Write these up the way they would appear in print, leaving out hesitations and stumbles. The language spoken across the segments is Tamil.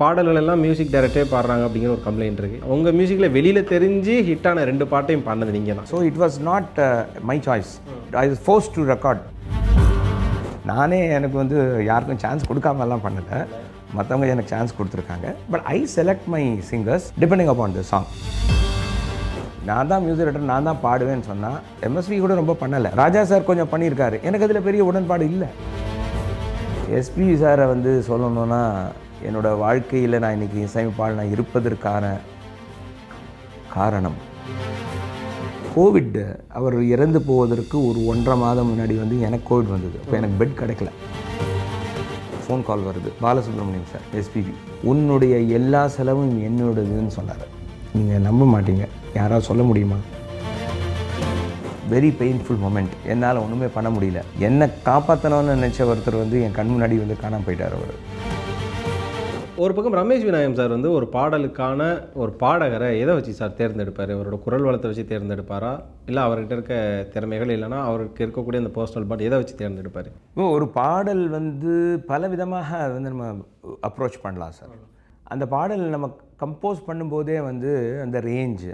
பாடல்கள் எல்லாம் மியூசிக் டைரக்டரே பாடுறாங்க அப்படிங்கிற ஒரு கம்ப்ளைண்ட் இருக்குது. உங்கள் மியூசிக்கில் வெளியில் தெரிஞ்சு ஹிட்டான 2 பாட்டையும் பாடினது நீங்கள் தான். So it was not my choice. I was forced to record. நானே எனக்கு வந்து யாருக்கும் சான்ஸ் கொடுக்காமலாம் பண்ணலை, மற்றவங்க எனக்கு சான்ஸ் கொடுத்துருக்காங்க. But I select my singers depending upon the song. நான் தான் மியூசிக் டைரக்டர், நான் தான் பாடுவேன்னு சொன்னால் எம்எஸ்வி கூட ரொம்ப பண்ணலை. ராஜா சார் கொஞ்சம் பண்ணியிருக்காரு, எனக்கு அதில் பெரிய உடன்பாடு இல்லை. எஸ்பி சாரை வந்து சொல்லணுன்னா, என்னோடய வாழ்க்கையில் நான் இன்றைக்கி இசையமைப்பாளனாக இருப்பதற்கான காரணம் கோவிட். அவர் இறந்து போவதற்கு ஒரு 1.5 மாதம் முன்னாடி வந்து எனக்கு கோவிட் வந்தது. இப்போ எனக்கு பெட் கிடைக்கல. ஃபோன் கால் வருது, பாலசுப்ரமணியம் சார், எஸ்பிபி, உன்னுடைய எல்லா செலவும் என்னோடதுன்னு சொன்னார். நீங்கள் நம்ப மாட்டீங்க, யாராவது சொல்ல முடியுமா? Very painful moment. என்னால் ஒன்றுமே பண்ண முடியல. என்னை காப்பாற்றணும்னு நினச்ச ஒருத்தர் வந்து என் கண் முன்னாடி வந்து காணாமல் போயிட்டார். அவர் ஒரு பக்கம் ரமேஷ் விநாயகம் சார் வந்து ஒரு பாடலுக்கான ஒரு பாடகரை எதை வச்சு சார் தேர்ந்தெடுப்பார்? அவரோட குரல் வளத்தை வச்சு தேர்ந்தெடுப்பாரா, இல்லை அவர்கிட்ட இருக்க திறமைகள், இல்லைனா அவருக்கு இருக்கக்கூடிய அந்த பர்சனல் பாட் எதை வச்சு தேர்ந்தெடுப்பார்? ஒரு பாடல் வந்து பல விதமாக வந்து நம்ம அப்ரோச் பண்ணலாம் சார். அந்த பாடல் நம்ம கம்போஸ் பண்ணும்போதே வந்து அந்த ரேஞ்சு,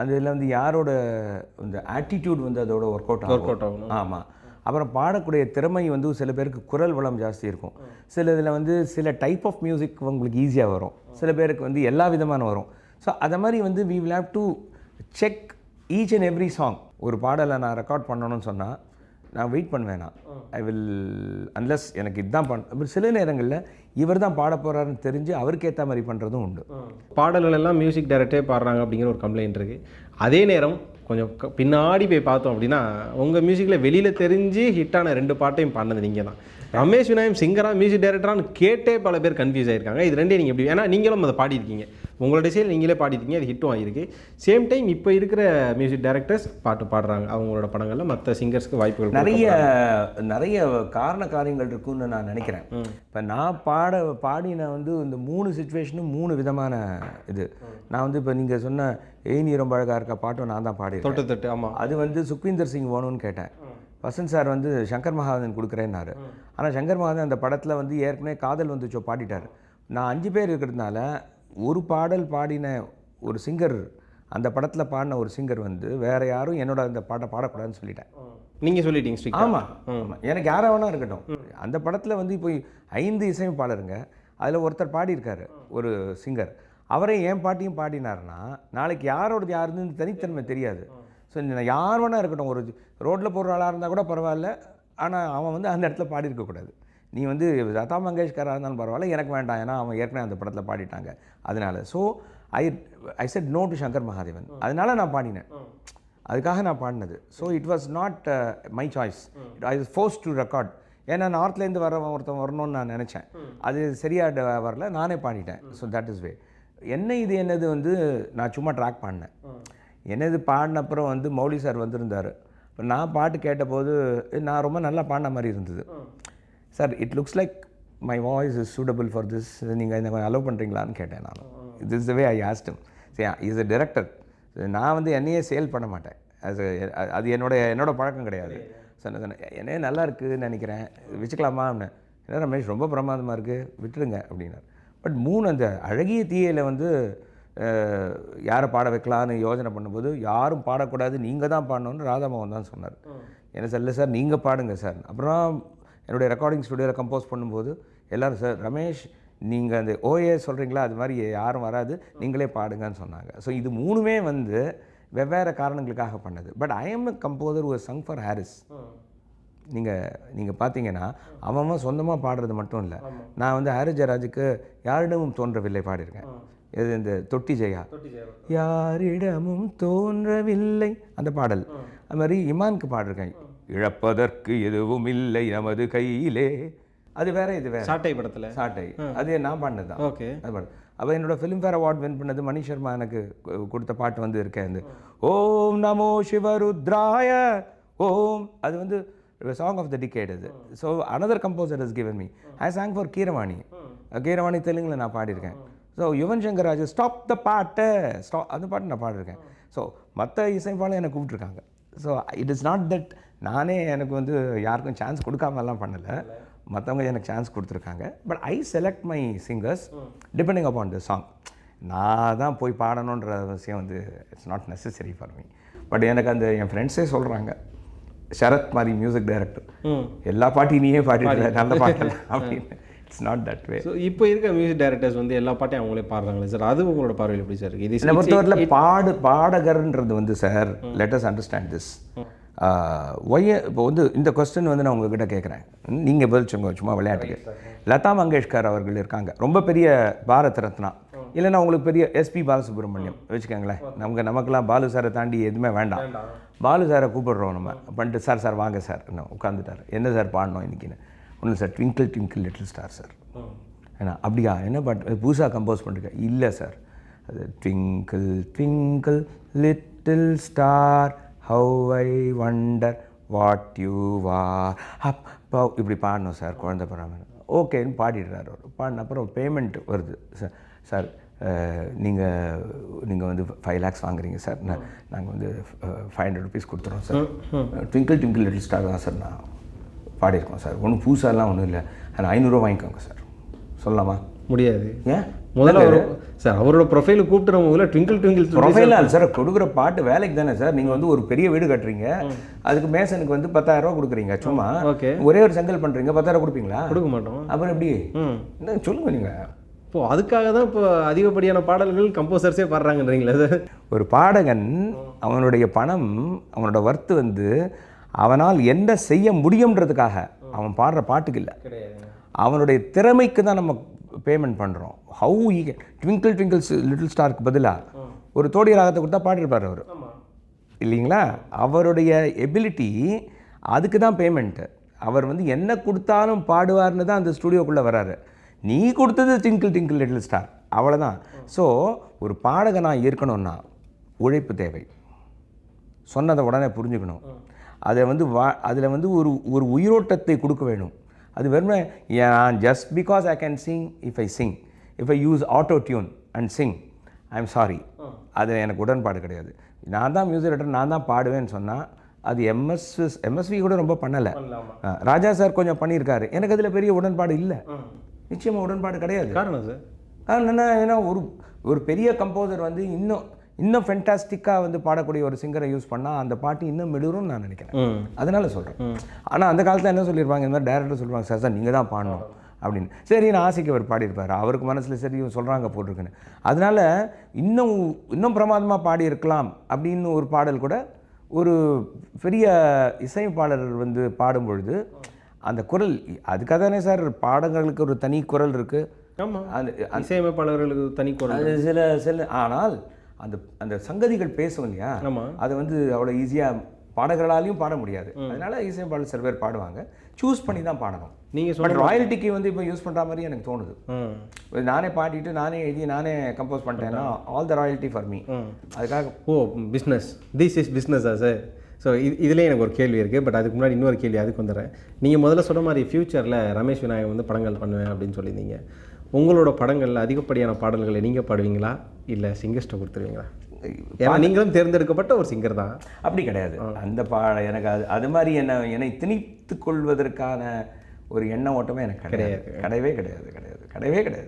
அதில் வந்து யாரோட இந்த ஆட்டிடியூட் வந்து அதோட ஒர்க் அவுட் ஆகும். ஆமாம். அப்புறம் பாடக்கூடிய திறமை வந்து சில பேருக்கு குரல் வளம் ஜாஸ்தி இருக்கும். சில இதில் வந்து சில டைப் ஆஃப் மியூசிக் உங்களுக்கு ஈஸியாக வரும், சில பேருக்கு வந்து எல்லா விதமான வரும். ஸோ அதை மாதிரி வந்து we will have to check each and every song. ஒரு பாடலை நான் ரெக்கார்ட் பண்ணணும்னு சொன்னால் நான் வெயிட் பண்ணுவேன். ஐ வில் அன்லெஸ் எனக்கு இதுதான் அப்படி சில நேரங்களில் இவர் தான் பாட போகிறாருன்னு தெரிஞ்சு அவருக்கு ஏற்ற மாதிரி பண்ணுறதும் உண்டு. பாடல்கள் எல்லாம் மியூசிக் டைரக்டரே பாடுறாங்க அப்படிங்கிற ஒரு கம்ப்ளைண்ட் இருக்குது. அதே நேரம் கொஞ்சம் பின்னாடி போய் பார்த்தோம் அப்படின்னா உங்கள் மியூசிக்கில் வெளியில் தெரிஞ்சு ஹிட்டான 2 பாட்டையும் பாடினது நீங்கள் தான். ரமேஷ் விநாயகம் சிங்கராக மியூசிக் டைரக்டரானு கேட்டே பல பேர் கன்ஃபியூஸ் ஆகிருக்காங்க. இது ரெண்டே நீங்கள் எப்படி, ஏன்னா நீங்களும் அதை பாடிருக்கீங்க, உங்களோட செயல் நீங்களே பாடிருக்கீங்க, அது ஹிட்டும் ஆகிருக்கு. சேம் டைம் இப்போ இருக்கிற மியூசிக் டைரக்டர்ஸ் பாட்டு பாடுறாங்க அவங்களோட படங்களில், மற்ற சிங்கர்ஸ்க்கு வாய்ப்புகள் நிறைய காரண காரியங்கள் இருக்குன்னு நான் நினைக்கிறேன். இப்போ நான் பாடின வந்து இந்த 3 சிச்சுவேஷனும் 3 விதமான இது. நான் வந்து இப்போ நீங்கள் சொன்ன ஏய் நீ ரொம்ப அழகாக இருக்க பாட்டும் நான் தான் பாடி தொட்டு. ஆமாம், அது வந்து சுக்விந்தர் சிங் வேணும்னு கேட்டேன். வசந்த் சார் வந்து சங்கர் மகாதேவன் கொடுக்குறேன்னாரு. ஆனால் சங்கர் மகாதேவன் அந்த படத்தில் வந்து ஏற்கனவே காதல் வந்துச்சோ பாடிட்டார். நான் 5 பேர் இருக்கிறதுனால ஒரு பாடல் பாடின ஒரு சிங்கர், அந்த படத்தில் பாடின ஒரு சிங்கர் வந்து வேறு யாரும் என்னோட அந்த பாட்டை பாடக்கூடாதுன்னு சொல்லிட்டேன். நீங்கள் சொல்லிட்டீங்க? ஆமாம், எனக்கு யாராக வேணா இருக்கட்டும். அந்த படத்தில் வந்து இப்போ 5 இசையமைப்பாளருங்க, அதில் ஒருத்தர் பாடியிருக்காரு ஒரு சிங்கர். அவரே என் பாட்டையும் பாடினார்னா நாளைக்கு யாரோடது யாருன்னு தனித்தன்மை தெரியாது. ஸோ யார் வேணா இருக்கட்டும், ஒரு ரோட்டில் போகிற ஆளாக இருந்தால் கூட பரவாயில்ல, ஆனால் அவன் வந்து அந்த இடத்துல பாடியிருக்கக்கூடாது. நீ வந்து லதா மங்கேஷ்கராக இருந்தாலும் பரவாயில்ல, எனக்கு வேண்டாம், ஏன்னா அவன் ஏற்கனவே அந்த படத்தில் பாடிட்டாங்க. அதனால் so I said no to Shankar Mahadevan. அதனால் நான் பாடினேன், அதுக்காக நான் பாடினது. So it was not my choice. I was forced to record. ஏன்னா நார்த்லேருந்து ஒருத்தன் வரணும்னு நான் நினச்சேன், அது சரியாக வரல, நானே பாடிட்டேன். ஸோ தட் இஸ் வே. என்னது வந்து நான் சும்மா ட்ராக் பாடினேன். என்னது பாடின அப்புறம் வந்து மௌலி சார் வந்திருந்தார். இப்போ நான் பாட்டு கேட்டபோது நான் ரொம்ப நல்லா பாடின மாதிரி இருந்தது. Sir it looks like my voice is suitable for this, நீங்கள் இந்த அலோவ் பண்ணுறீங்களான்னு கேட்டேன். நான் this is the way I asked him. சரி, இஸ் அ டைரக்டர், நான் வந்து என்னையே சேல் பண்ண மாட்டேன். அது என்னோட பழக்கம் கிடையாது. சொன்னேன் என்னையே நல்லா இருக்குதுன்னு நினைக்கிறேன், வச்சுக்கலாமா அப்படின்னு. என்ன ரமேஷ் ரொம்ப பிரமாதமாக இருக்குது, விட்டுருங்க அப்படின்னார். பட் 3 அந்த அழகிய தீயையில் வந்து யாரை பாட வைக்கலான்னு யோசனை பண்ணும்போது யாரும் பாடக்கூடாது, நீங்கள் தான் பாடணுன்னு ராதாமோகன் தான் சொன்னார். என்ன சார், இல்லை சார் நீங்கள் பாடுங்க சார். அப்புறம் என்னுடைய ரெக்கார்டிங் ஸ்டுடியோவில் கம்போஸ் பண்ணும்போது எல்லோரும் சார் ரமேஷ் நீங்கள் அந்த ஓஏ சொல்கிறீங்களா, அது மாதிரி யாரும் வராது, நீங்களே பாடுங்கன்னு சொன்னாங்க. ஸோ இது 3மே வந்து வெவ்வேறு காரணங்களுக்காக பண்ணது. But I am a composer who sung for Harris. நீங்கள் பார்த்தீங்கன்னா அவன் சொந்தமாக பாடுறது மட்டும் இல்லை, நான் வந்து ஹாரிஸ் ஜெயராஜுக்கு யாரிடமும் தோன்றவில்லை பாடியிருக்கேன். இது இந்த தொட்டி ஜெயா, யாரிடமும் தோன்றவில்லை அந்த பாடல். அது மாதிரி இமானுக்கு பாடிருக்கேன், இழப்பதற்கு எதுவும் இல்லை நமது கையிலே, அது வேற, இது வேற. சாட்டை படத்தில் சாட்டை, அது நான் பாடினது தான். ஓகே, அது பாடு. அப்போ என்னோட ஃபிலிம்ஃபேர் அவார்ட் வின் பண்ணது மணி சர்மா எனக்கு கொடுத்த பாட்டு வந்து இருக்கேன், அந்த ஓம் நமோ சிவருத்ராய ஓம், அது வந்து சாங் ஆஃப் த டிகேட். அது so another composer has given me. I song for Keeravani தெலுங்கில் நான் பாடியிருக்கேன். So Yuvan Shankar Raja stop the பாட்டை அந்த பாட்டு நான் பாடியிருக்கேன். ஸோ மற்ற இசைப்பாலும் என்னை கூப்பிட்ருக்காங்க. So it is not that நானே எனக்கு வந்து யாருக்கும் சான்ஸ் கொடுக்காமலாம் பண்ணலை, மற்றவங்க எனக்கு சான்ஸ் கொடுத்துருக்காங்க. But I select my singers depending upon the song. நான் தான் போய் பாடணுன்ற விஷயம் வந்து it's not necessary for me. But எனக்கு அந்த என் ஃப்ரெண்ட்ஸே சொல்கிறாங்க, சரத் மாதிரி மியூசிக் டைரக்டர் எல்லா பாட்டையும் நீயே பாடிட்டு நல்ல பாட்டலாம் அப்படின்னு. It's not that way. So இப்போ இருக்க மியூசிக் டைரக்டர்ஸ் வந்து எல்லா பாட்டையும் அவங்களே பாடுறாங்களே சார், அது உங்களோட பார்வையில் எப்படி சார் இருக்குது? என்னை பொறுத்தவரையில் பாடகர்ன்றது வந்து sir, let us understand this. இப்போ வந்து இந்த கொஸ்டின் வந்து நான் உங்ககிட்ட கேட்குறேன், நீங்கள் பதில் சொல்லுங்க சும்மா விளையாட்டுக்கு. லதா மங்கேஷ்கர் அவர்கள் இருக்காங்க, ரொம்ப பெரிய பாரத் ரத்னா, இல்லைன்னா உங்களுக்கு பெரிய எஸ்பி பாலசுப்ரமணியம் வச்சுக்கோங்களேன். நமக்கெல்லாம் பாலு சாரை தாண்டி எதுவுமே வேண்டாம். பாலு சாரை கூப்பிடுறோம் நம்ம பண்ணிட்டு, சார் வாங்க சார் உட்காந்துட்டார். என்ன சார் பாடணும் இன்றைக்கின்னு? ஒன்றும் sir twinkle twinkle little star sir. ஏன்னா அப்படியா, என்ன பாட்டு புதுசாக கம்போஸ் பண்ணிருக்கேன்? இல்லை சார், அது twinkle twinkle little star how I wonder what you are அப்போ இப்படி பாடணும் சார் குழந்தை பிறகு. ஓகேன்னு பாடிடுறாரு அவர். பாடின அப்புறம் பேமெண்ட் வருது. சார் நீங்கள் வந்து 5 lakhs வாங்குறீங்க சார், நாங்கள் வந்து 500 rupees கொடுத்துறோம் sir. Twinkle twinkle little star தான் சார் நான் பாடியிருக்கோம் சார், ஒன்றும் புதுசாலாம் ஒன்றும் இல்லை, ஆனால் 500 ரூபா வாங்கிக்கோங்க சார். சொல்லலாமா? முடியாது. ஏன் முதல்ல சார் அவரோட ப்ரொஃபைல் கூப்பிட்டு முதல்ல ட்விங்கிள் ட்விங்கிள் ப்ரொஃபைல் சார் கொடுக்குற பாட்டு வேலைக்கு தானே சார். நீங்கள் வந்து ஒரு பெரிய வீடு கட்டுறீங்க, அதுக்கு மேசனுக்கு வந்து 10,000 ரூபா கொடுக்குறீங்க. சும்மா ஒரே ஒரு செங்கல் பண்ணுறீங்க, 10,000 கொடுப்பீங்களா? கொடுக்க மாட்டோம். அப்புறம் எப்படி என்ன சொல்லுங்க நீங்கள்? இப்போ அதுக்காக தான் இப்போ அதிகப்படியான பாடல்கள் கம்போசர்ஸே பாடுறாங்கன்றீங்களா சார்? ஒரு பாடகன் அவனுடைய பணம், அவனோட ஒர்த்து வந்து அவனால் என்ன செய்ய முடியுன்றதுக்காக அவன் பாடுற பாட்டுக்கு இல்லை, அவனுடைய திறமைக்கு தான் நம்ம பேமெண்ட் பண்ணுறோம். How he twinkle twinkles little ஸ்டாருக்கு பதிலாக ஒரு தோடி ராகத்தை கொடுத்தா பாடிருப்பார் அவர், இல்லைங்களா? அவருடைய எபிலிட்டி, அதுக்கு தான் பேமெண்ட்டு. அவர் வந்து என்ன கொடுத்தாலும் பாடுவார்னு தான் அந்த ஸ்டுடியோக்குள்ளே வராரு. நீ கொடுத்தது ட்விங்கிள் ட்விங்கிள் லிட்டில் ஸ்டார், அவ்வளோதான். ஸோ ஒரு பாடகனாக இருக்கணும்னா உழைப்பு தேவை, சொன்னதை உடனே புரிஞ்சுக்கணும், அதை வந்து அதில் வந்து ஒரு உயிரோட்டத்தை கொடுக்க வேணும். அது வெறுமே just because I can Singh, if I Singh, if I use auto tune and Singh, I am sorry, அது எனக்கு உடன்பாடு கிடையாது. நான் தான் மியூசிக் டைரக்டர், நான் தான் பாடுவேன்னு சொன்னால் அது எம்எஸ்வி கூட ரொம்ப பண்ணலை. ராஜா சார் கொஞ்சம் பண்ணியிருக்காரு, எனக்கு அதில் பெரிய உடன்பாடு இல்லை. நிச்சயமாக உடன்பாடு கிடையாது. காரணம் சார் என்ன, ஏன்னா ஒரு பெரிய கம்போசர் வந்து இன்னும் ஃபென்டாஸ்டிக்காக வந்து பாடக்கூடிய ஒரு சிங்கரை யூஸ் பண்ணால் அந்த பாட்டு இன்னும் மெடுரும்னு நான் நினைக்கிறேன். அதனால சொல்கிறேன். ஆனால் அந்த காலத்தில் என்ன சொல்லியிருப்பாங்க, இந்த மாதிரி டேரக்டர் சொல்லுவாங்க, சார் நீங்கள் தான் பாடணும் அப்படின்னு. சரி, நான் ஆசைக்கு அவர் பாடியிருப்பார், அவருக்கு மனசில் சரி சொல்கிறாங்க போட்டிருக்குன்னு. அதனால் இன்னும் பிரமாதமாக பாடியிருக்கலாம் அப்படின்னு ஒரு பாடல் கூட ஒரு பெரிய இசையமைப்பாளர் வந்து பாடும்பொழுது அந்த குரல், அதுக்காக தானே சார் பாடங்களுக்கு ஒரு தனி குரல் இருக்குது. ஆமாம், அந்த இசையமைப்பாளர்களுக்கு தனி குரல் அது சில ஆனால் அந்த சங்கதிகள் பேசும் இல்லையா, அதை வந்து அவ்வளோ ஈஸியாக பாடகர்களாலையும் பாட முடியாது. அதனால இசையமைப்பாளர் சில பேர் பாடுவாங்க, சூஸ் பண்ணி தான் பாடணும். நீங்கள் சொல்ற ராயல்ட்டிக்கு வந்து இப்போ யூஸ் பண்ணுற மாதிரி எனக்கு தோணுது. நானே பாடிட்டு நானே எழுதி நானே கம்போஸ் பண்ணிட்டேன்னா all the royalty for me. அதுக்காக பிஸ்னஸ், திஸ் இஸ் பிஸ்னஸா சார்? ஸோ இதிலே எனக்கு ஒரு கேள்வி இருக்குது. பட் அதுக்கு முன்னாடி இன்னொரு கேள்வி, அதுக்கு வந்துடுறேன். நீங்கள் முதல்ல சொன்ன மாதிரி ஃப்யூச்சரில் ரமேஷ் விநாயகம் வந்து படங்கள் பண்ணுவேன் அப்படின்னு சொல்லியிருந்தீங்க. உங்களோட படங்களில் அதிகப்படியான பாடல்களை நீங்கள் பாடுவீங்களா, இல்லை சிங்கர்ஸ்ட்டை கொடுத்துருவீங்களா? ஏன்னா நீங்களும் தேர்ந்தெடுக்கப்பட்ட ஒரு சிங்கர் தான். அப்படி கிடையாது. அந்த எனக்கு அது மாதிரி என்னை திணித்து கொள்வதற்கான ஒரு எண்ண ஓட்டமே எனக்கு கிடையவே கிடையாது.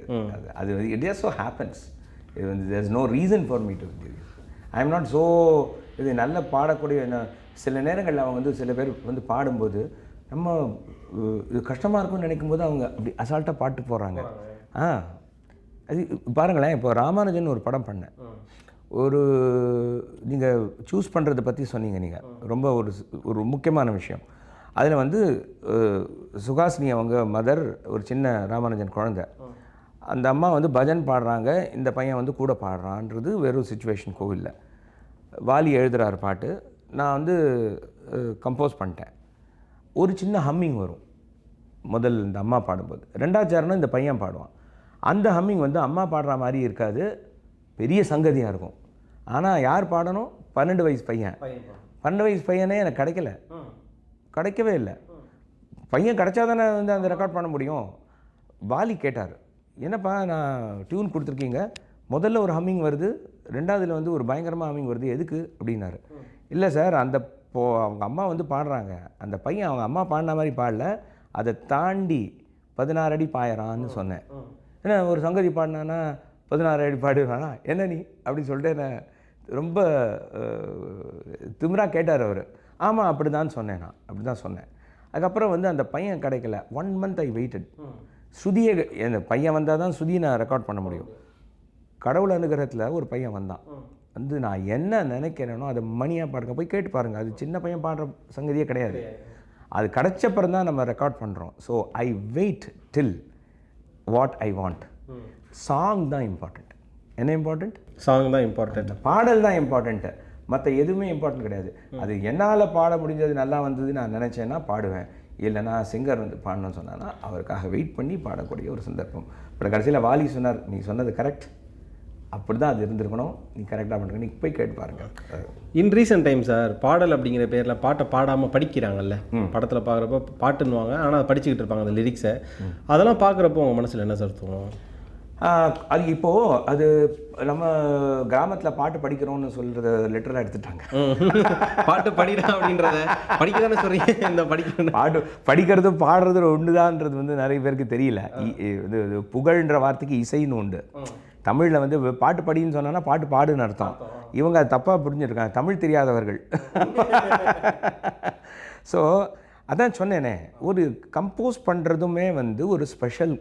அது இட் ஜஸ்ட் ஸோ ஹேப்பன்ஸ். இது வந்து there is no reason for me to give. I am not so இது நல்ல பாடக்கூடிய. சில நேரங்களில் அவங்க வந்து சில பேர் வந்து பாடும்போது நம்ம இது கஷ்டமாக இருக்கும்னு நினைக்கும்போது அவங்க அப்படி அசால்ட்டாக பாட்டு போடுறாங்க. அது பாருங்களேன், இப்போ ராமானுஜன் ஒரு படம் பண்ணேன். நீங்கள் சூஸ் பண்ணுறதை பற்றி சொன்னீங்க, நீங்கள் ரொம்ப ஒரு முக்கியமான விஷயம். அதில் வந்து சுகாசினி அவங்க மதர், ஒரு சின்ன ராமானுஜன் குழந்தை, அந்த அம்மா வந்து பஜன் பாடுறாங்க, இந்த பையன் வந்து கூட பாடுறான்றது வெறும் சுச்சுவேஷன் கோவிலில். வாலி எழுதுகிறார் பாட்டு, நான் வந்து கம்போஸ் பண்ணிட்டேன். ஒரு சின்ன ஹம்மிங் வரும் முதல் இந்த அம்மா பாடும்போது, ரெண்டாவது சரணம் இந்த பையன் பாடுவான். அந்த ஹம்மிங் வந்து அம்மா பாடுற மாதிரி இருக்காது, பெரிய சங்கதியாக இருக்கும். ஆனால் யார் பாடணும்? 12 வயசு பையன். 12 வயசு பையனே எனக்கு கிடைக்கவே இல்லை. பையன் கிடைச்சா தானே வந்து அந்த ரெக்கார்ட் பண்ண முடியும். வாலி கேட்டார், என்னப்பா நான் டியூன் கொடுத்துருக்கீங்க, முதல்ல ஒரு ஹம்மிங் வருது, ரெண்டாவதுல வந்து ஒரு பயங்கரமாக ஹம்மிங் வருது, எதுக்கு அப்படின்னாரு. இல்லை சார், அவங்க அம்மா வந்து பாடுறாங்க, அந்த பையன் அவங்க அம்மா பாடின மாதிரி பாடல, அதை தாண்டி 16 அடி பாயறான்னு சொன்னேன். ஏன்னா ஒரு சங்கதி பாடினான்னா 16 அடி பாடுவானா என்ன நீ அப்படின்னு சொல்லிட்டு என்ன ரொம்ப திமிரா கேட்டார் அவர். ஆமாம் அப்படி தான் சொன்னேன், நான் அப்படி தான் சொன்னேன். அதுக்கப்புறம் வந்து அந்த பையன் கிடைக்கல. 1 month ஐ வெயிட்டட். ஸ்ருதியை அந்த பையன் வந்தால் தான் ஸ்ருதியை நான் ரெக்கார்ட் பண்ண முடியும். கடவுள் அனுகிரகத்தில் ஒரு பையன் வந்தான். வந்து நான் என்ன நினைக்கிறேனோ அதை மணியாக பாடுங்க, போய் கேட்டு பாருங்கள். அது சின்ன பையன் பாடுற சங்கதியே கிடையாது. அது கிடச்சப்பறம் தான் நம்ம ரெக்கார்ட் பண்ணுறோம். So I wait till what I want. Song தான் இம்பார்ட்டண்ட். என்ன இம்பார்ட்டண்ட்? சாங் தான் இம்பார்ட்டண்ட். பாடல் தான் இம்பார்ட்டண்ட்டு. மற்ற எதுவுமே இம்பார்ட்டன்ட் கிடையாது. அது என்னால் பாட முடிஞ்சது நல்லா வந்தது நான் நினச்சேன்னா பாடுவேன். இல்லைனா சிங்கர் வந்து பாடணும்னு சொன்னான்னா அவருக்காக வெயிட் பண்ணி பாடக்கூடிய ஒரு சந்தர்ப்பம். இப்போ கடைசியில் வாலி சொன்னார், நீ சொன்னது கரெக்ட், அப்படி தான் அது இருந்திருக்கணும், நீ கரெக்டாக பண்ணுங்க, நீ போய் கேட்டு பாருங்கள். இன் ரீசெண்ட் டைம் சார் பாடல் அப்படிங்கிற பேரில் பாட்டை பாடாமல் படிக்கிறாங்கல்ல, படத்தில் பார்க்குறப்போ பாட்டுன்னுவாங்க, ஆனால் அதை படிச்சுக்கிட்டு இருப்பாங்க அந்த லிரிக்ஸை. அதெல்லாம் பார்க்குறப்போ உங்கள் மனசில் என்ன சார் தோணும்? அது இப்போது அது நம்ம கிராமத்தில் பாட்டு படிக்கிறோம்னு சொல்கிறத லிட்டராக எடுத்துட்டாங்க. பாட்டு படிக்கிறேன் அப்படின்றத படிக்கிறான்னு சொல்கிறீங்க. இந்த பாட்டு படிக்கிறது பாடுறது ஒன்றுதான்றது வந்து நிறைய பேருக்கு தெரியல. இது புகழ்ன்ற வார்த்தைக்கு இசைன்னு உண்டு. தமிழில் வந்து பாட்டு படின்னு சொன்னா பாட்டு பாடுன்னு அர்த்தம். இவங்க அது தப்பாக புரிஞ்சுருக்காங்க, தமிழ் தெரியாதவர்கள். ஸோ அதான் சொன்னேனே, ஒரு கம்போஸ் பண்ணுறதுமே வந்து ஒரு ஸ்பெஷல்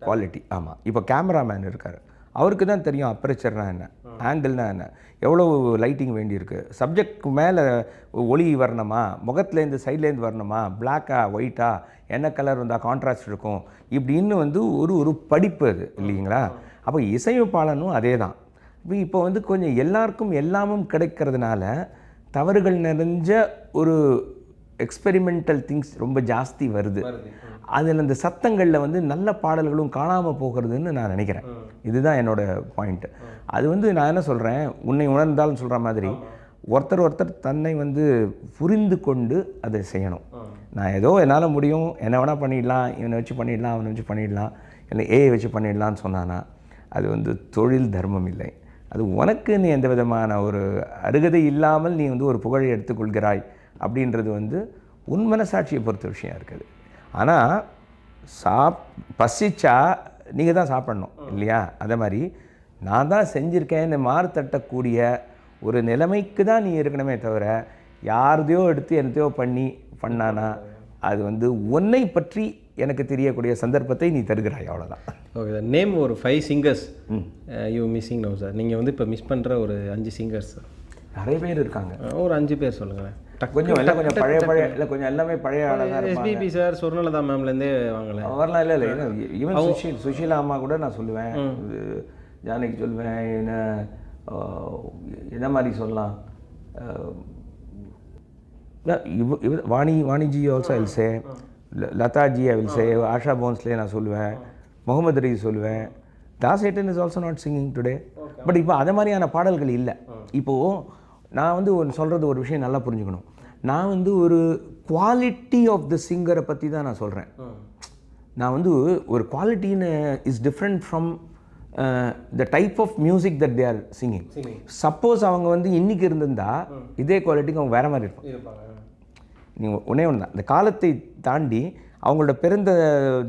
குவாலிட்டி. ஆமாம், இப்போ கேமராமேன் இருக்கார், அவருக்கு தான் தெரியும் அப்பரேச்சர்னா என்ன, ஆங்கிள்னா என்ன, எவ்வளோ லைட்டிங் வேண்டியிருக்கு, சப்ஜெக்ட் மேலே ஒளி வரணுமா, முகத்துலேருந்து சைட்லேருந்து வரணுமா, பிளாக்கா ஒயிட்டா, என்ன கலர் வந்தால் கான்ட்ராஸ்ட் இருக்கும், இப்படின்னு வந்து ஒரு படிப்பு அது இல்லைங்களா. அப்போ இசையமைப்பாளனும் அதே தான். இப்போ வந்து கொஞ்சம் எல்லாருக்கும் எல்லாமும் கிடைக்கிறதுனால தவறுகள் நிறைஞ்ச ஒரு எக்ஸ்பெரிமெண்டல் திங்ஸ் ரொம்ப ஜாஸ்தி வருது. அதில் அந்த சத்தங்களில் வந்து நல்ல பாடல்களும் காணாமல் போகிறதுன்னு நான் நினைக்கிறேன். இதுதான் என்னோடய பாயிண்ட்டு. அது வந்து நான் என்ன சொல்கிறேன், உன்னை உணர்ந்தாலும் சொல்கிற மாதிரி ஒருத்தர் தன்னை வந்து புரிந்து கொண்டு அதை செய்யணும். நான் ஏதோ என்னால் முடியும், என்ன வேணால் பண்ணிடலாம், இவனை வச்சு பண்ணிடலாம், அவனை வச்சு பண்ணிடலாம், இல்லை வச்சு பண்ணிடலான்னு சொன்னான்னா அது வந்து தொழில் தர்மம் இல்லை. அது உனக்கு நீ எந்த விதமான ஒரு அருகதை இல்லாமல் நீ வந்து ஒரு புகழை எடுத்துக்கொள்கிறாய் அப்படின்றது வந்து உன் மனசாட்சியை பொறுத்த விஷயம் இருக்குது. ஆனால் பசிச்சா நீங்கள் தான் சாப்பிட்ணும் இல்லையா. அதே மாதிரி நான் தான் செஞ்சுருக்கேன்னு மாறு தட்டக்கூடிய ஒரு நிலைமைக்கு தான் நீ இருக்கணுமே தவிர யாரதையோ எடுத்து என்னத்தையோ பண்ணானா அது வந்து உன்னை பற்றி எனக்கு தெரியக்கூடிய சந்தர்ப்பத்தை நீ தருகிறாய், அவ்வளோதான். Okay sir. நேம் ஒரு 5 singers you missing no sir. நீங்கள் வந்து இப்போ மிஸ் பண்ணுற ஒரு 5 சிங்கர்ஸ். நிறைய பேர் இருக்காங்க, ஒரு 5 பேர் சொல்லுங்களேன். கொஞ்சம் எல்லாம் கொஞ்சம் பழைய இல்லை, கொஞ்சம் எல்லாமே பழைய ஆளாக. எஸ்பிபி சார், சொர்ணலதா மேம்லேருந்தே வாங்கலை வரலாம். இல்லை ஏன்னா ஈவன் சுஷீலா அம்மா கூட நான் சொல்லுவேன், ஜானகி சொல்லுவேன், என்ன மாதிரி சொல்லலாம், Vaniji also I'll say, Lataji I will say, Asha Bhosle நான் சொல்லுவேன், முகமது ரீ சொல்லுவேன். Das Ettan is also not singing today. But இப்போ அதே மாதிரியான பாடல்கள் இல்லை. இப்போது நான் வந்து சொல்கிறது ஒரு விஷயம் நல்லா புரிஞ்சுக்கணும். நான் வந்து ஒரு குவாலிட்டி ஆஃப் த சிங்கரை பற்றி தான் நான் சொல்கிறேன். நான் வந்து ஒரு குவாலிட்டின்னு is different from the type of music that they are singing. Suppose அவங்க வந்து இன்றைக்கி இருந்திருந்தா இதே குவாலிட்டிக்கு அவங்க வேறு மாதிரி இருப்பாங்க. நீங்கள் ஒன்றே ஒன்று தான், இந்த காலத்தை தாண்டி அவங்களோட பிறந்த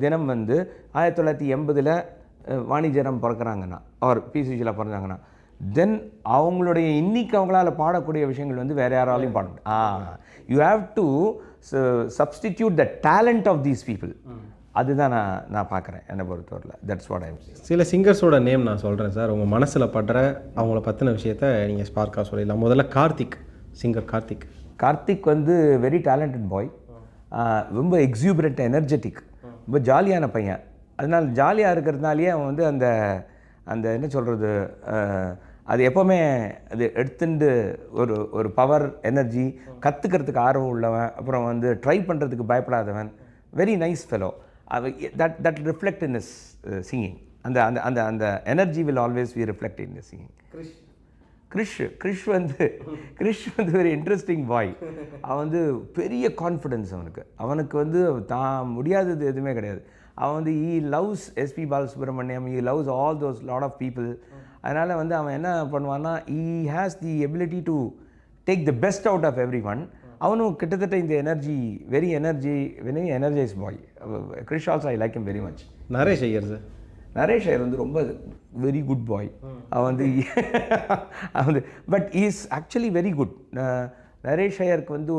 தினம் வந்து 1980 வாணிஜரம் பிறக்கிறாங்கன்னா, அவர் பி சுஷீலா பிறந்தாங்கன்னா, தென் அவங்களுடைய இன்னைக்கு அவங்களால பாடக்கூடிய விஷயங்கள் வந்து வேறு யாராலையும் பாட முடியும். You have to substitute the talent of these people. அதுதான் நான் பார்க்குறேன் என்னை பொறுத்தவரையில். That's what I am saying. சில சிங்கர்ஸோட நேம் நான் சொல்கிறேன் சார். உங்கள் மனசில் படுற அவங்கள பற்றின விஷயத்த நீங்கள் ஸ்பார்க்காக சொல்லிடலாம். முதல்ல கார்த்திக், சிங்கர் கார்த்திக் வந்து வெரி டேலண்டட் பாய், ரொம்ப எக்ஸூபரண்ட், எனர்ஜெட்டிக், ரொம்ப ஜாலியான பையன். அதனால் ஜாலியாக இருக்கிறதுனாலேயே அவன் வந்து அந்த என்ன சொல்கிறது, அது எப்போவுமே அது எடுத்துட்டு ஒரு பவர் எனர்ஜி, கற்றுக்கிறதுக்கு ஆர்வம் உள்ளவன், அப்புறம் வந்து ட்ரை பண்ணுறதுக்கு பயப்படாதவன், very nice fellow. That reflect in is singing. அந்த அந்த அந்த அந்த energy will always be reflect in is singing. Krish வந்து வெரி இன்ட்ரெஸ்டிங் பாய். அவன் வந்து பெரிய கான்ஃபிடென்ஸ் அவனுக்கு வந்து தான் முடியாதது எதுவுமே கிடையாது. அவன் வந்து he loves SP Balasubrahmanyam, he loves all those lot of people. அதனால் வந்து அவன் என்ன பண்ணுவான்னா, he has the ability to take the best out of every one. அவனும் கிட்டத்தட்ட இந்த very energize boy. Krish also I like him very much. Naresh Iyer sir. Naresh Iyer வந்து ரொம்ப வெரி குட் பாய். அவன் வந்து but is actually very good. Naresh ஐயருக்கு வந்து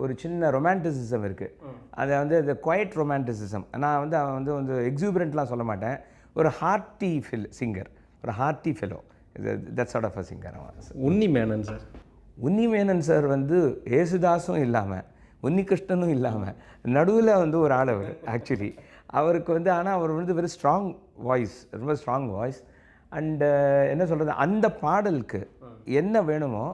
ஒரு சின்ன ரொமான்டிசிசம் இருக்குது. அதை வந்து அந்த குவைட் ரொமான்டிசிசம். நான் வந்து அவன் வந்து எக்ஸூபரண்ட்லாம் சொல்ல மாட்டேன். ஒரு ஹார்ட்டி சிங்கர், ஒரு hearty fellow. That sort of a singer அவன். உன்னி மேனன் சார். உன்னி மேனன் சார் வந்து ஏசுதாஸும் இல்லாமல் உன்னிகிருஷ்ணனும் இல்லாமல் நடுவில் வந்து ஒரு ஆள் அவர் ஆக்சுவலி. அவருக்கு வந்து ஆனால் அவர் வந்து வெரி ஸ்ட்ராங் வாய்ஸ், ரொம்ப ஸ்ட்ராங் வாய்ஸ். அண்டு என்ன சொல்கிறது, அந்த பாடலுக்கு என்ன வேணுமோ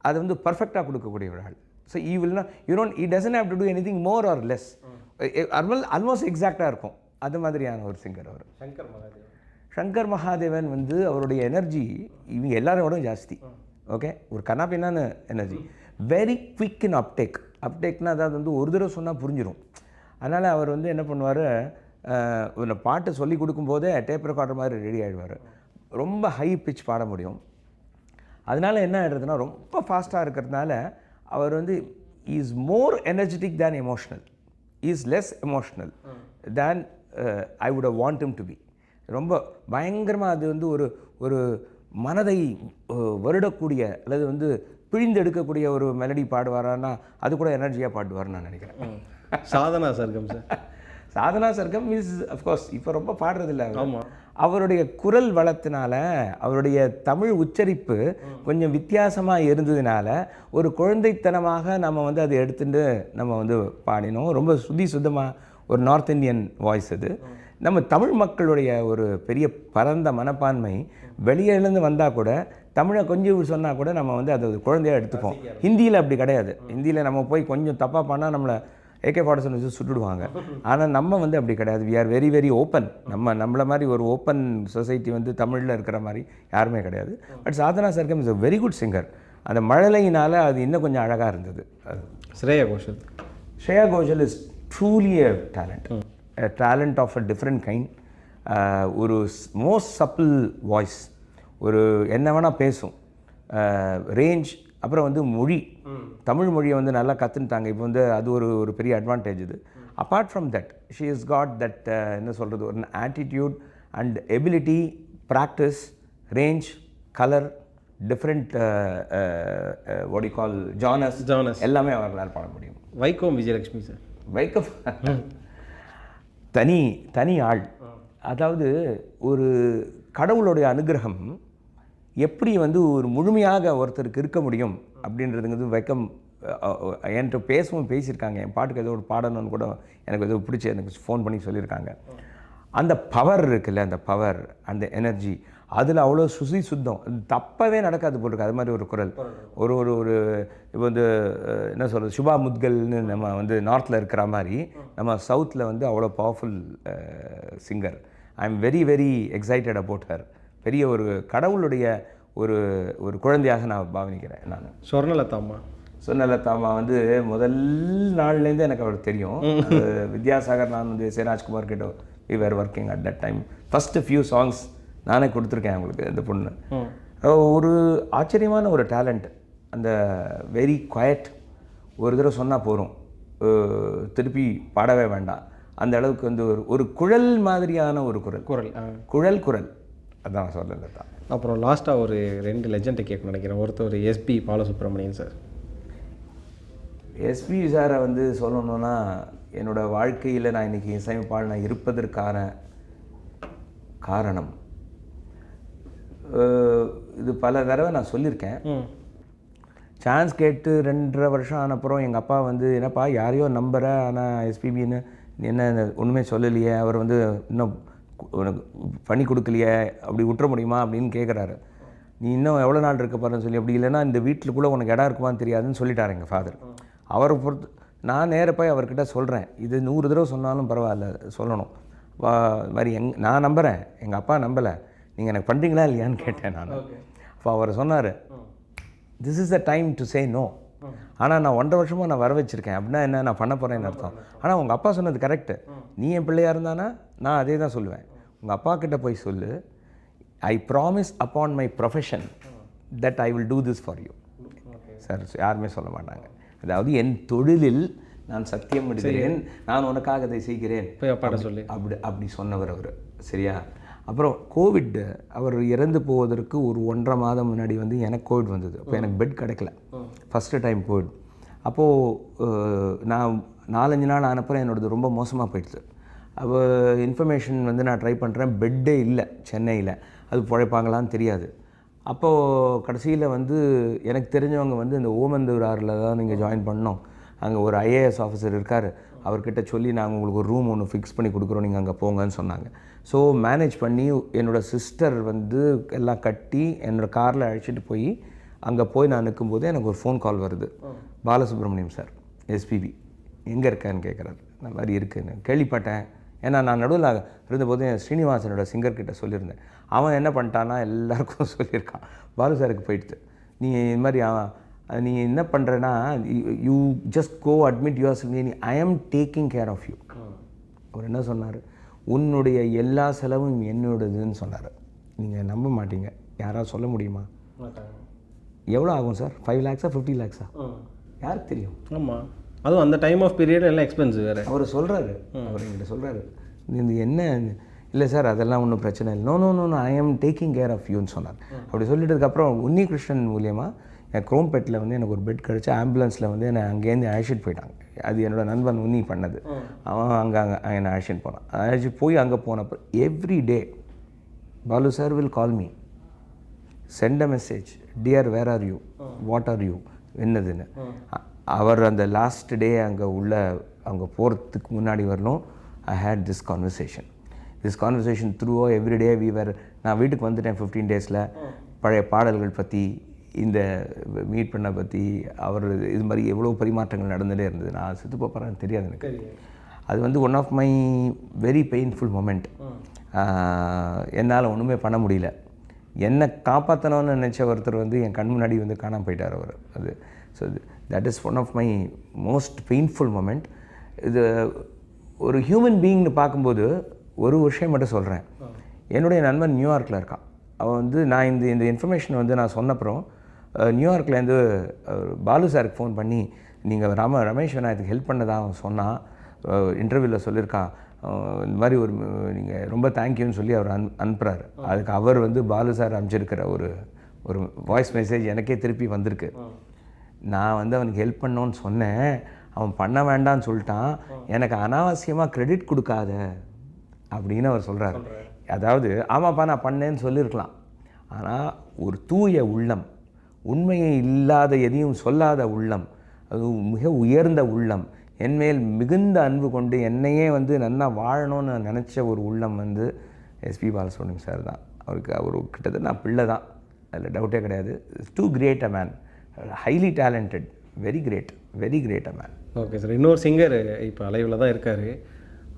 அதை வந்து பர்ஃபெக்டாக கொடுக்கக்கூடிய ஒரு ஆள். So he will not E doesn't have to two anything more or less. Almost எக்ஸாக்டாக இருக்கும். அது மாதிரியான ஒரு சிங்கர் அவர். சங்கர் மகாதேவன் வந்து அவருடைய எனர்ஜி இவங்க எல்லாரோட ஜாஸ்தி. ஓகே, ஒரு கண்ணாப்பின்னான எனர்ஜி. வெரி குவிக் இன் அப்டேக்னால் அதாவது வந்து ஒரு தடவை சொன்னால் புரிஞ்சிடும். அதனால் அவர் வந்து என்ன பண்ணுவார், ஒரு பாட்டு சொல்லி கொடுக்கும்போதே டேப் ரெக்கார்டர் மாதிரி ரெடி ஆகிடுவார். ரொம்ப ஹை பிச் பாட முடியும். அதனால் என்ன ஆகிடுறதுன்னா ரொம்ப ஃபாஸ்ட்டாக இருக்கிறதுனால அவர் வந்து is more energetic than emotional, is less emotional than I would have want him to be. ரொம்ப பயங்கரமாக அது வந்து ஒரு மனதை வருடக்கூடிய அல்லது வந்து பிழிந்தெடுக்கக்கூடிய ஒரு மெலடி பாடுவாரான்னா அது கூட எனர்ஜியாக பாடுவார்னு நான் நினைக்கிறேன். Sadhana Sargam sir. Sadhana Sargam is of course இப்போ ரொம்ப பாடுறதில்ல. ஆமாம். அவருடைய குரல் வளத்தினால அவருடைய தமிழ் உச்சரிப்பு கொஞ்சம் வித்தியாசமாக இருந்ததுனால ஒரு குழந்தைத்தனமாக நம்ம வந்து அதை எடுத்துட்டு நம்ம வந்து பாடினோம். ரொம்ப சுத்தமாக ஒரு நார்த் இந்தியன் வாய்ஸ் அது. நம்ம தமிழ் மக்களுடைய ஒரு பெரிய பரந்த மனப்பான்மை வெளியிலேருந்து வந்தால் கூட தமிழை கொஞ்சம் சொன்னால் கூட நம்ம வந்து அதை குழந்தையாக எடுத்துப்போம். ஹிந்தியில் அப்படி கிடையாது. ஹிந்தியில் நம்ம போய் கொஞ்சம் தப்பாக பண்ணால் நம்மளை AK-47 வச்சு சுட்டுடுவாங்க. ஆனால் நம்ம வந்து அப்படி கிடையாது. We are very very open. நம்மளை மாதிரி ஒரு ஓப்பன் சொசைட்டி வந்து தமிழில் இருக்கிற மாதிரி யாருமே கிடையாது. But Sadhana Sargam is a very good singer. அந்த மழலையினால் அது இன்னும் கொஞ்சம் அழகாக இருந்தது. அது Shreya Ghoshal is truly a talent of a different kind. ஒரு மோஸ்ட் சப்பிள் வாய்ஸ். ஒரு என்ன வேணால் பேசும். ரேஞ்ச். அப்புறம் வந்து மொழி, தமிழ் மொழியை வந்து நல்லா கற்றுன்ட்டாங்க. இப்போ வந்து அது ஒரு பெரிய அட்வான்டேஜ் இது. Apart from that she is got that என்ன சொல்கிறது, ஒரு attitude and ability, practice, range, colour, different what you call genres எல்லாமே அவர்களால் பாட முடியும். வைக்கம் விஜயலட்சுமி சார். வைக்கம் தனி ஆள். அதாவது ஒரு கடவுளுடைய அனுகிரகம் எப்படி வந்து ஒரு முழுமையாக ஒருத்தருக்கு இருக்க முடியும் அப்படின்றதுங்கிறது வைக்கம் என்கிட்ட பேசியிருக்காங்க. என் பாட்டுக்கு ஏதோ ஒரு பாடணும்னு கூட எனக்கு ஏதோ பிடிச்சி எனக்கு ஃபோன் பண்ணி சொல்லியிருக்காங்க. அந்த பவர் இருக்குல்ல, அந்த பவர், அந்த எனர்ஜி, அதில் அவ்வளோ சுத்தம். தப்பவே நடக்காது போட்டிருக்கு. அது மாதிரி ஒரு குரல். ஒரு இப்போ வந்து என்ன சொல்கிறது, சுபா முத்கல்னு நம்ம வந்து நார்த்தில் இருக்கிற மாதிரி நம்ம சவுத்தில் வந்து அவ்வளோ powerful singer. I am very very excited about her. பெரிய ஒரு கடவுளுடைய ஒரு குழந்தையாக நான் பாவனிக்கிறேன். நான் சொர்ணலதாம்மா வந்து முதல் நாள்லேருந்து எனக்கு அவர் தெரியும். வித்யாசாகர், நான் வந்து சேராஜ்குமார் கிட்ட we were working at that time. First few songs நானே கொடுத்துருக்கேன் அவங்களுக்கு. இந்த பொண்ணு ஒரு ஆச்சரியமான ஒரு டேலண்ட். அந்த வெரி குவைட். ஒரு தடவை சொன்னால் போகிறோம், திருப்பி பாடவே வேண்டாம். அந்த அளவுக்கு வந்து ஒரு குழல் மாதிரியான ஒரு குரல் அதான் சொல்லலை தான். அப்புறம் லாஸ்ட்டாக ஒரு 2 லெஜெண்டை கேட்க நினைக்கிறேன். ஒருத்தர் எஸ்பி பாலசுப்ரமணியன் சார். எஸ்பி சாரை வந்து சொல்லணுன்னா என்னோடய வாழ்க்கையில் நான் இன்றைக்கி இசையமைப்பாளனாக இருப்பதற்கான காரணம் இது பல தடவை நான் சொல்லியிருக்கேன். சான்ஸ் கேட்டு 2.5 வருஷம் ஆனப்புறம் எங்கள் அப்பா வந்து, என்னப்பா யாரையோ நம்புகிற, ஆனால் எஸ்பிபின்னு என்ன ஒன்றுமே சொல்லலையே, அவர் வந்து இன்னும் உனக்கு பண்ணி கொடுக்கலையே, அப்படி விட்டுற முடியுமா அப்படின்னு கேட்குறாரு. நீ இன்னும் எவ்வளோ நாள் இருக்க போகிறேன்னு சொல்லி, அப்படி இல்லைன்னா இந்த வீட்டில் உனக்கு இடம் இருக்குமான்னு தெரியாதுன்னு சொல்லிட்டார் எங்கள் ஃபாதர். அவரை பொறுத்து நான் நேராக போய் அவர்கிட்ட சொல்கிறேன், இது 100 தடவை சொன்னாலும் பரவாயில்ல சொல்லணும். மாதிரி நான் நம்புகிறேன், எங்கள் அப்பா நம்பலை, நீங்கள் எனக்கு பண்ணுறீங்களா இல்லையான்னு கேட்டேன் நான். அப்போ அவர் சொன்னார், this is the time to say no. ஆனால் நான் 1.5 வருஷமாக நான் வர வச்சுருக்கேன். அப்படின்னா என்ன, நான் பண்ண போகிறேன்னு அர்த்தம். ஆனால் உங்கள் அப்பா சொன்னது கரெக்டு. நீ என் பிள்ளையாக இருந்தானா நான் அதே தான் சொல்லுவேன். உங்கள் அப்பா கிட்ட போய் சொல்லு, I promise upon my profession that I will do this for you. Sir யாருமே சொல்ல மாட்டாங்க. அதாவது என் தொழிலில் நான் சத்தியம் விடுகிறேன், நான் உனக்காக அதை செய்கிறேன் போய் அப்பாட்ட சொல்லி அப்படி சொன்னவர் அவர். சரியா? அப்புறம் கோவிட், அவர் இறந்து போவதற்கு ஒரு 1.5 மாதம் முன்னாடி வந்து எனக்கு கோவிட் வந்தது. அப்போ எனக்கு பெட் கிடைக்கல, ஃபஸ்ட்டு டைம் கோவிட். அப்போது நான் 4-5 நாள் ஆனப்பறம் என்னோடது ரொம்ப மோசமாக போயிடுது. அப்போ இன்ஃபர்மேஷன் வந்து நான் ட்ரை பண்ணுறேன், பெட்டே இல்லை சென்னையில், அது பிழைப்பாங்களான்னு தெரியாது. அப்போது கடைசியில் வந்து எனக்கு தெரிஞ்சவங்க வந்து இந்த ஓமந்தூராரில் தான் நீங்கள் ஜாயின் பண்ணோம், அங்கே ஒரு ஐஏஎஸ் ஆஃபீஸர் இருக்கார், அவர்கிட்ட சொல்லி நாங்கள் உங்களுக்கு ஒரு ரூம் ஒன்று ஃபிக்ஸ் பண்ணி கொடுக்குறோம், நீங்கள் அங்கே போங்கன்னு சொன்னாங்க. ஸோ மேனேஜ் பண்ணி என்னோடய சிஸ்டர் வந்து எல்லாம் கட்டி என்னோடய காரில் அழைச்சிட்டு போய் அங்கே போய் நான் நிற்கும்போது எனக்கு ஒரு ஃபோன் கால் வருது. பாலசுப்ரமணியம் சார், எஸ்பிபி எங்கே இருக்கேன்னு கேட்குறாரு. இந்த மாதிரி இருக்குன்னு கேள்விப்பட்டேன். ஏன்னா நான் நடுவில் இருந்தபோது ஸ்ரீனிவாசனோட சிங்கர்கிட்ட சொல்லியிருந்தேன். அவன் என்ன பண்ணிட்டான்னா எல்லாருக்கும் சொல்லியிருக்கான், பாலு சாருக்கு போயிடுது, நீ இது மாதிரி நீ என்ன பண்ணுறேன்னா you just go admit yourself, I am taking care of you. அவர் என்ன சொன்னார், உன்னுடைய எல்லா செலவும் என்னோடதுன்னு சொன்னார். நீங்கள் நம்ப மாட்டீங்க, யாராவது சொல்ல முடியுமா? எவ்வளோ ஆகும் சார்? 5 lakhs 50 lakhs யாருக்கு தெரியும்? ஆமாம், அதுவும் அந்த டைம் ஆஃப் பீரியட் எல்லாம் எக்ஸ்பென்சிவ் வேறு. அவர் சொல்கிறாரு, அவர் என்கிட்ட சொல்கிறாரு, இது என்ன இல்லை சார் அதெல்லாம் ஒன்றும் பிரச்சனை இல்லை, no no no no I am taking care of யூன்னு சொன்னார். அப்படி சொல்லிட்டதுக்கப்புறம் உன்னி கிருஷ்ணன் மூலியமாக என் குரோம்பேட்டில் வந்து எனக்கு ஒரு பெட் கிடச்சி ஆம்புலன்ஸில் வந்து என்னை அங்கேருந்து அழைச்சிட்டு போயிட்டாங்க. அது என்னோடய நண்பன் உன்னி பண்ணது. அவன் அங்கே என்னை அழைச்சிட்டு போனான். அழைச்சிட்டு போய் அங்கே போனப்போ every day Balu sir will call me, sent a message, dear where are you, what are you, என்னதுன்னு. அவர் அந்த லாஸ்ட் டே அங்கே போகிறதுக்கு முன்னாடி வரலும் I hate this conversation through every day நான் வீட்டுக்கு வந்துட்டேன் 15 days பழைய பாடல்கள் பற்றி, இந்த மீட் பண்ண பற்றி, அவர் இது மாதிரி எவ்வளோ பரிமாற்றங்கள் நடந்துகிட்டே இருந்தது. நான் செத்து போகிறேன்னு தெரியாது எனக்கு. அது வந்து one of my very painful moment. என்னால் ஒன்றுமே பண்ண முடியல. என்னை காப்பாற்றணும்னு நினச்ச ஒருத்தர் வந்து என் கண் முன்னாடி வந்து காணாமல் போயிட்டார் அவர். அது so that is one of my most painful moment. இது ஒரு ஹியூமன் பீயிங்னு பார்க்கும்போது ஒரு விஷயம் மட்டும் சொல்கிறேன். என்னுடைய நண்பன் நியூயார்க்கில் இருக்கான். அவன் வந்து நான் இந்த இன்ஃபர்மேஷன் வந்து நான் சொன்னப்புறம் நியூயார்க்லேருந்து பாலு சாருக்கு ஃபோன் பண்ணி நீங்கள் ரமேஷ் விநாயகத்துக்கு ஹெல்ப் பண்ணதான் அவன் சொன்னான், இன்டர்வியூவில் சொல்லியிருக்கான், இந்த மாதிரி ஒரு நீங்கள் ரொம்ப தேங்க்யூன்னு சொல்லி அவர் அனுப்புகிறாரு. அதுக்கு அவர் வந்து பாலு சார் அனுப்பிச்சிருக்கிற ஒரு வாய்ஸ் மெசேஜ் எனக்கே திருப்பி வந்திருக்கு. நான் வந்து அவனுக்கு ஹெல்ப் பண்ணோன்னு சொன்னேன், அவன் பண்ண வேண்டான்னு சொல்லிட்டான், எனக்கு அனாவசியமாக க்ரெடிட் கொடுக்காத அப்படின்னு அவர் சொல்கிறாரு. அதாவது ஆமாப்பா நான் பண்ணேன்னு சொல்லியிருக்கலாம், ஆனால் ஒரு தூய உள்ளம், உண்மையை இல்லாத எதையும் சொல்லாத உள்ளம், அது மிக உயர்ந்த உள்ளம், என்மேல் மிகுந்த அன்பு கொண்டு என்னையே வந்து நல்லா வாழணும்னு நினச்ச ஒரு உள்ளம் வந்து எஸ்பி பாலசுப்ரமணியம் சார் தான். அவர் கிட்டத்தட்ட நான் பிள்ளை தான், அதில் டவுட்டே கிடையாது. Too great a man, highly talented, very great a man. Okay sir, இன்னொரு சிங்கர் இப்போ அலைவில் தான் இருக்கார்,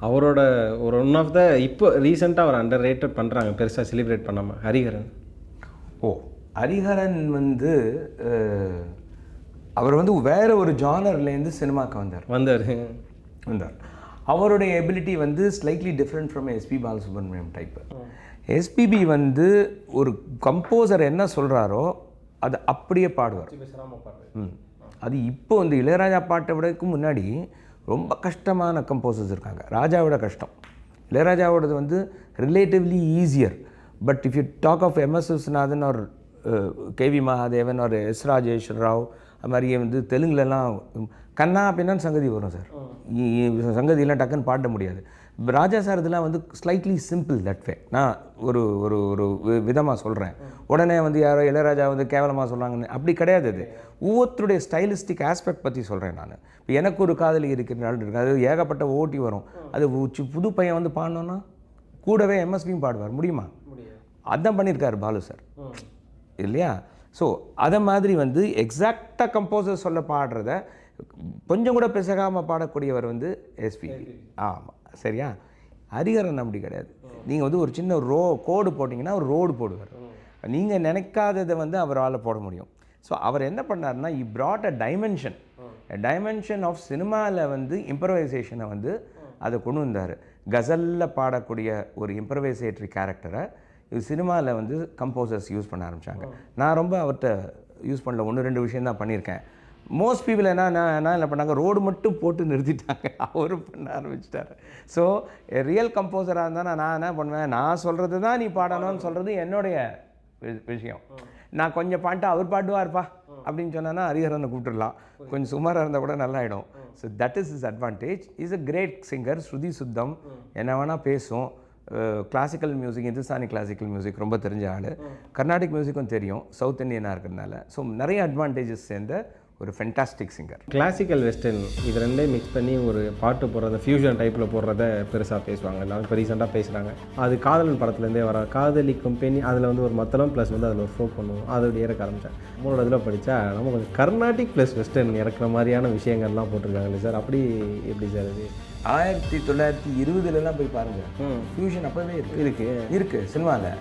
அவரோட ஒரு ஒன் ஆஃப் த இப்போ ரீசெண்டாக அவர் அண்டர் ரேட்டட் பண்ணுறாங்க, பெருசாக செலிப்ரேட் பண்ணாமல், ஹரிஹரன். ஹரிஹரன் வந்து அவர் வந்து வேறு ஒரு ஜானர்லேருந்து சினிமாவுக்கு வந்தார். அவருடைய எபிலிட்டி வந்து slightly different from SP Balasubrahmanyam type. SPB வந்து ஒரு கம்போசர் என்ன சொல்கிறாரோ அது அப்படியே பாடுவார். அது இப்போ வந்து இளையராஜா பாட்டை விடக்கு முன்னாடி ரொம்ப கஷ்டமான கம்போசர்ஸ் இருக்காங்க. ராஜாவோட கஷ்டம், இளையராஜாவோடது வந்து relatively easier. But if you talk of MS Viswanathan ஒரு கேவி மகாதேவன் ஒரு எஸ் ராஜேஸ்வர் ராவ், அது மாதிரியே வந்து தெலுங்குலலாம் கண்ணா அப்படின்னா சங்கதி வரும் சார். சங்கதியெல்லாம் டக்குன்னு பாட முடியாது. ராஜா சார் இதெல்லாம் வந்து ஸ்லைட்லி சிம்பிள் தட் வே. நான் ஒரு ஒரு ஒரு விதமாக சொல்கிறேன், உடனே வந்து யாரோ இளையராஜா வந்து கேவலமாக சொல்கிறாங்கன்னு அப்படி கிடையாது. அது ஒவ்வொருத்தருடைய ஸ்டைலிஸ்டிக் ஆஸ்பெக்ட் பற்றி சொல்கிறேன் நான். இப்போ எனக்கு ஒரு காதலி இருக்கிறனால இருக்கு, அது ஏகப்பட்ட ஓட்டி வரும். அது புது பையன் வந்து பாடணுன்னா கூடவே எம்எஸ்பியும் பாடுவார், முடியுமா? அதான் பண்ணியிருக்காரு பாலு சார் இல்லையா? ஸோ அதை மாதிரி வந்து எக்ஸாக்டாக கம்போசர் சொல்ல பாடுறத கொஞ்சம் கூட பிசகாமல் பாடக்கூடியவர் வந்து எஸ்பி. ஆமாம், சரியா? ஹரிஹரன் அப்படி கிடையாது. நீங்கள் வந்து ஒரு சின்ன கோடு போட்டிங்கன்னா ஒரு ரோடு போடுவார். நீங்கள் நினைக்காததை வந்து அவரால் போட முடியும். ஸோ அவர் என்ன பண்ணார்னா, இ பிராட் அ டைமென்ஷன் ஆஃப் சினிமாவில் வந்து இம்ப்ரவைசேஷனை வந்து அதை கொண்டு வந்தார். கசலில் பாடக்கூடிய ஒரு இம்ப்ரவைசேட்டரி கேரக்டரை இது சினிமாவில் வந்து கம்போசர்ஸ் யூஸ் பண்ண ஆரம்பித்தாங்க. நான் ரொம்ப அவர்கிட்ட யூஸ் பண்ணல, 1-2 விஷயம் தான் பண்ணியிருக்கேன். மோஸ்ட் பீப்புள் என்ன பண்ணாங்க, ரோடு மட்டும் போட்டு நிறுத்திட்டாங்க, அவரும் பண்ண ஆரம்பிச்சிட்டாரு. ஸோ ரியல் கம்போசராக இருந்தால் நான் என்ன பண்ணுவேன், நான் சொல்கிறது தான் நீ பாடணும்னு சொல்கிறது என்னுடைய விஷயம். நான் கொஞ்சம் பாட்டு அவர் பாடுவார்ப்பா அப்படின்னு சொன்னா ஹரிஹரனை கூப்பிட்டுடலாம், கொஞ்சம் சுமாராக இருந்தால் கூட நல்லாயிடும். So that is is advantage. Is a great singer. ஸ்ருதி சுத்தம், என்ன வேணால் பேசும். Classical music, Hindustani classical music ரொம்ப தெரிஞ்ச ஆள். கர்நாடிக் மியூசிக்கும் தெரியும், சவுத் இந்தியனாக இருக்கிறதுனால. ஸோ நிறைய அட்வான்டேஜஸ் சேர்ந்த ஒரு ஃபென்டாஸ்டிக் சிங்கர். கிளாசிக்கல் வெஸ்டர்ன் இது ரெண்டையும் மிக்ஸ் பண்ணி ஒரு பாட்டு போடுறத ஃபியூஷன் டைப்பில் போடுறத பெருசாக பேசுவாங்க எல்லாரும். இப்போ ரீசெண்டாக பேசுகிறாங்க. அது காதலன் படத்துலேருந்தே வர காதலிக்கும் பெண், அதில் வந்து ஒரு மத்தளம் ப்ளஸ் வந்து அதில் ஒரு ஃபோக் பண்ணுவோம், அதோட இறக்க ஆரம்பித்தேன். மூணோட இதில் படித்தா நம்ம கொஞ்சம் கர்நாடிக் ப்ளஸ் வெஸ்டர்ன் இறக்குற மாதிரியான விஷயங்கள்லாம் போட்டிருக்காங்களே சார், அப்படி எப்படி சார் அது? 1920 போய் பாருங்கள், ஃபியூஷன் அப்போவே இருக்குது சினிமாவில்.